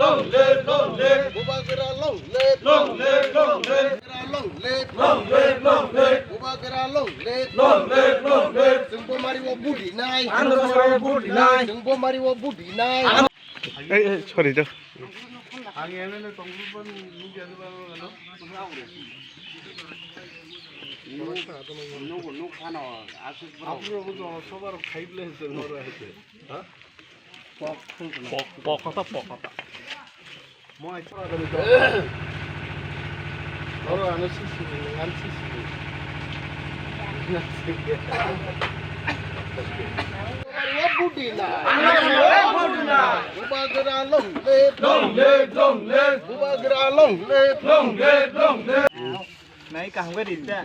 long live, long live. Bubagera long live, Long live, long live. long live, Long live, long live. Bubagera long live, Long live, long live. Sungbo mari wo budi nai, Andro sore budi nai. Sungbo mari wo budi nai. sorry 저. 뻑하다. 너로 안 쓰시니, 안 쓰시니. Budi nai, Bubagera long live, Long live, long live. Bubagera long live. Long live, long live.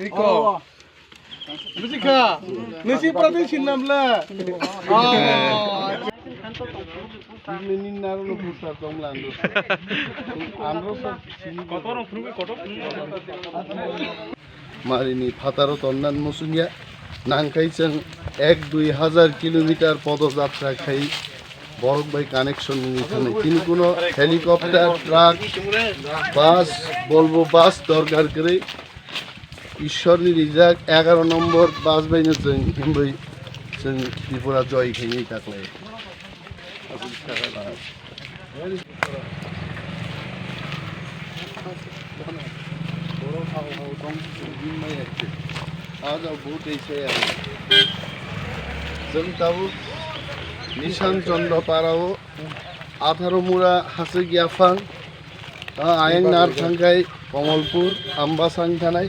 Iko. Musika, nasi prati sinamla. Ini naruh pusat tomlando. Andro Marini Fataro Tonnan Musunya Nankaichang 1-2,000 kilometre পদযাত্রা খাই বরক by connection এখানে তিনি কোনো helicopter truck bus বলবো বাস দরকার করে ঈশ্বরী reserve 11 নম্বর বাস বাইনে जों হিমবই जों ত্রিপুরা জয় খাইনি থাকলে आज बहुत ऐसे जों दाबो निशान चंद्र पाराव 18 मुरा हासे गियाफां आयें नार थांगाय कमलपुर आम्बासां थानाय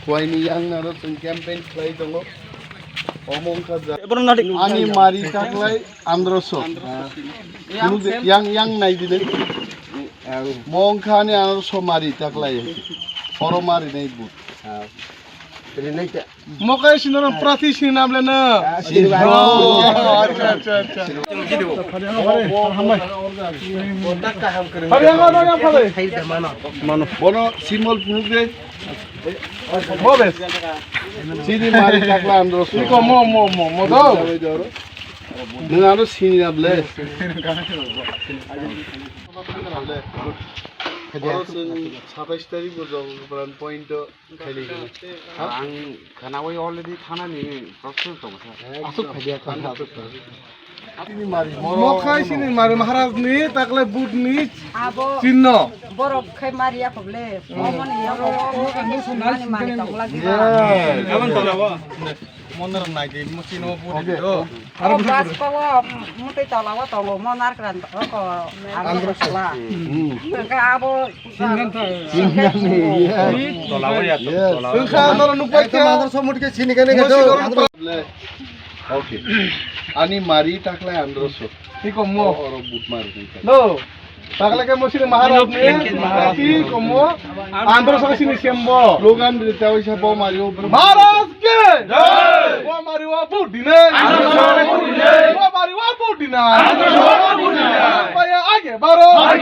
खवाइनि यां नार जों कैम्पेन खालाय दङ अमंका आनि मारि थाख्लाय आन्द्रस yang नायदिनो मंखानि आन्द्रस मारि थाख्लाय oro मारि नाय बुत Mokai sinoran prati sinamle na. Bono simol punugre. Mobes. Sini mari takla andro. Iko mo do. Nangano sinamle. Orosın 27 tarik bozalan point khali ang kanawai already thana ni process to asuk khali khana Mokai sini mari Maharaj ni takle bud ni cinno. Borok khai maria koble. Omon ya mani mari tongla gida. Aman talawa. Monar nagi musino bud do. Oh bas ko mutai talawa tolo monar kran ko andro sala. Ka abo Talawa ya to. Kha nor nupai ke andro somut ke sini kene ke do. Okay. Ani mari takla andro so. Iko mo oro but mari. No. Takle ke musini Maharaj ni iko mo andro sa sini sembo. Slogan dite hoise bo mari o Maharaj ke jai. Bo mari wa budine. Andro sore budine. Bo mari wa budine. Andro sore budine. Bhaiya आगे बढ़ो साथ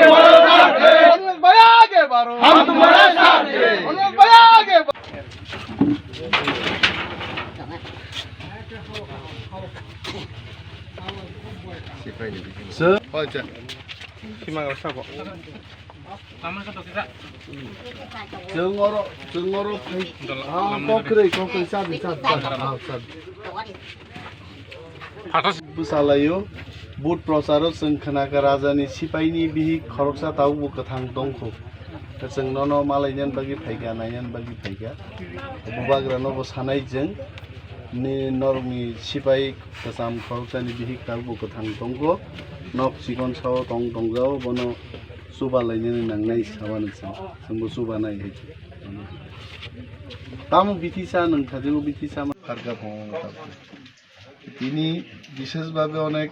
में अनुमेश भैया आगे बढ़ो हम तुम्हारे साथ हैं अनुमेश भैया आगे Sir, aja. Gimana sabo? Jengoro kokre sabi. Busalayo बुट प्रचारो जों खोनागा राजानि सिपाइनि बिहि खरकसा तावबो गोथां दंखौ जों नन मालायनियान बागि फायगा नायनान बागि फायगा बुबाग्रानबो सानायजों नि नरमि सिपाइ गोसाम खरकसानि बिहि तावबो गोथां दंखौ नक सिगन साव दं दंजाव बनो सुबालायनि नांनाय साबानो जोंबो सुबा नाय है तामु बिथिसा नोंथाजोबो बिथिसा फारगा भङ তিনি বিশেষভাবে অনেক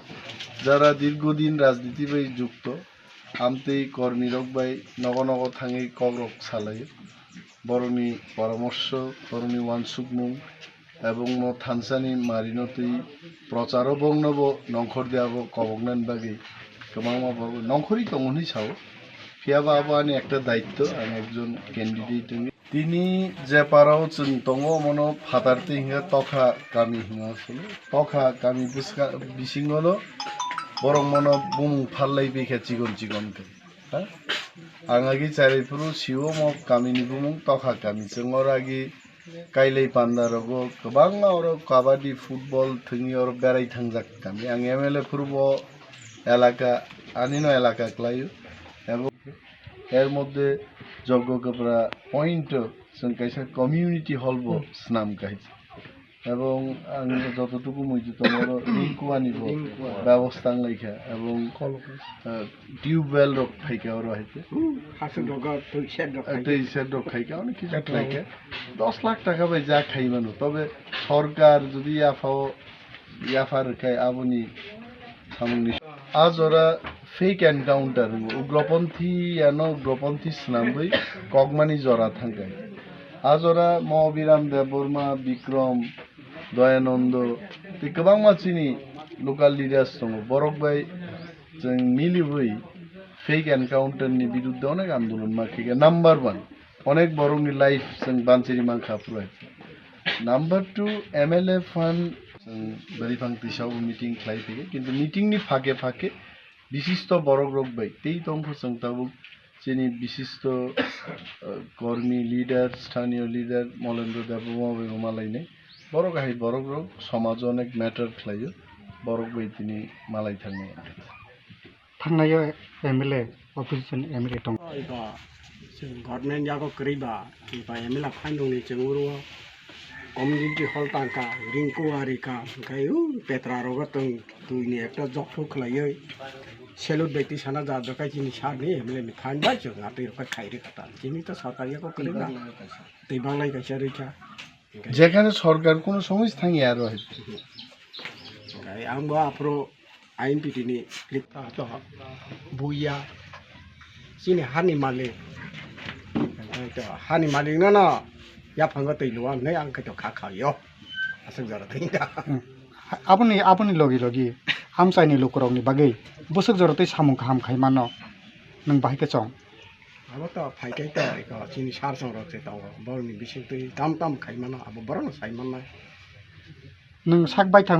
যারা দীর্ঘদিন রাজনীতি বাই যুক্ত আমতেই কর্মীরক বাই নগনগ থাঙি কগ্রক সালায় বরণী পরামর্শ করণী ওয়ানসুকমুং এবং থানসানি মারিনতই প্রচার বংনব নংখর দেয়াবো কবগনান বাগে গোমাংমা বড় নংখরি দংনি সাও ফিয়াবা আবানি একটা দায়িত্ব আমি একজন ক্যান্ডিডেট তিনি যে পারাও जों दङ मनो फादारते हिंगा तखा गामि हिंगा सले तखा गामि बिसिंगनो बरं मनो बुमुं फाल्लाय बेखे चिगन चिगन angagi chairipuru siwo mok kamini bumung tokha kami jengoragi kailai pandarogo kobangma oro kabaddi football thingni oro berai thangjak kami ang MLA purbo এলাকা আনিনো এলাকা ক্লাইও এবং এর মধ্যে যজ্ঞ কপরা পয়েন্ট जों কাইসা কমিউনিটি হলবো স্নাম কাইছে এবং আমি যতটুকু মইতে তোমার রিংকুয়ানিব ব্যবস্থা লাইখা এবং টিউবওয়েল রক ফাইকা ওর হইতে হাসু ডগা তুই সেট রক খাইকা অনেক কিছু লাইকা 10 লাখ টাকা ভাই যা খাই মানু তবে সরকার যদি ইয়াফার খাই আবনি সামনি আজ ওরা ফেক এনকাউন্টার উগ্রপন্থী স্নামবই কগমানি জরা থাকায় আজ ওরা মহাবিরাম দেববর্মা বিক্রম দয়ানন্দ गोबां मानसिनि लोकाल लिडार्स दङ बरक भाई जों मिलिबोई फेक एनकाउंटारनि बिरुद्धে অনেক आंदोलन माखिगा नंबर 1 অনেক বড়নি লাইফ जों बानसिरि मांखा फुराय नंबर 2 एमएलए फान्ड বেরিফাং তিসাও মিটিং খাই থেকে কিন্তু মিটিং নি ফাঁকে ফাঁকে বিশিষ্ট বড় রোগ ভাই তেই তংফ সংতাবু যিনি বিশিষ্ট কর্মী লিডার স্থানীয় লিডার মলেন্দ্র দেববর্মা মালাইনে বড় গাহি বড় রোগ সমাজ অনেক ম্যাটার খাইও বড় ভাই তিনি মালাই থাকনে थांनाय एमएलए अपोजिशन एमएलए दं गभर्नमेंट याको करिबा बा एमएलए फाइनदोंनि जोंरो कमिउनिटी हल टांका रिंकुआरिका गायु पेट्रा रगतों दुइनि एकटा जखो खलायै सेलुट व्यक्ति साना जा दकाय जिनि सारनि एमएलए नि फाइन बाय जों आतै रका खाइरे कथा जिनि त सरकारियाको करिबा तै बांलाय गायसा रैखा যেখানে সরকার কোনো সংস্থাই আর রয়েছে गाय आंबो आप्रो आईएनपीटी नि लिखता तो बुया सिनि हानि मालिक तो हानि मालिक न या फंग तैलुआ नै आंखै तो खाखायो असं जरा थैदा आपनि आपनि लगी लगी हामसाइनि लोकरनि बागै बसक जरतै सामुं खाम खाइमान नों बाहायके चं अब त फाइकै त इको सिनि सार संरक चाहिँ त बरनि बिसिक तै ताम ताम खाइमान अब बरन साइमान नों साक बाय थां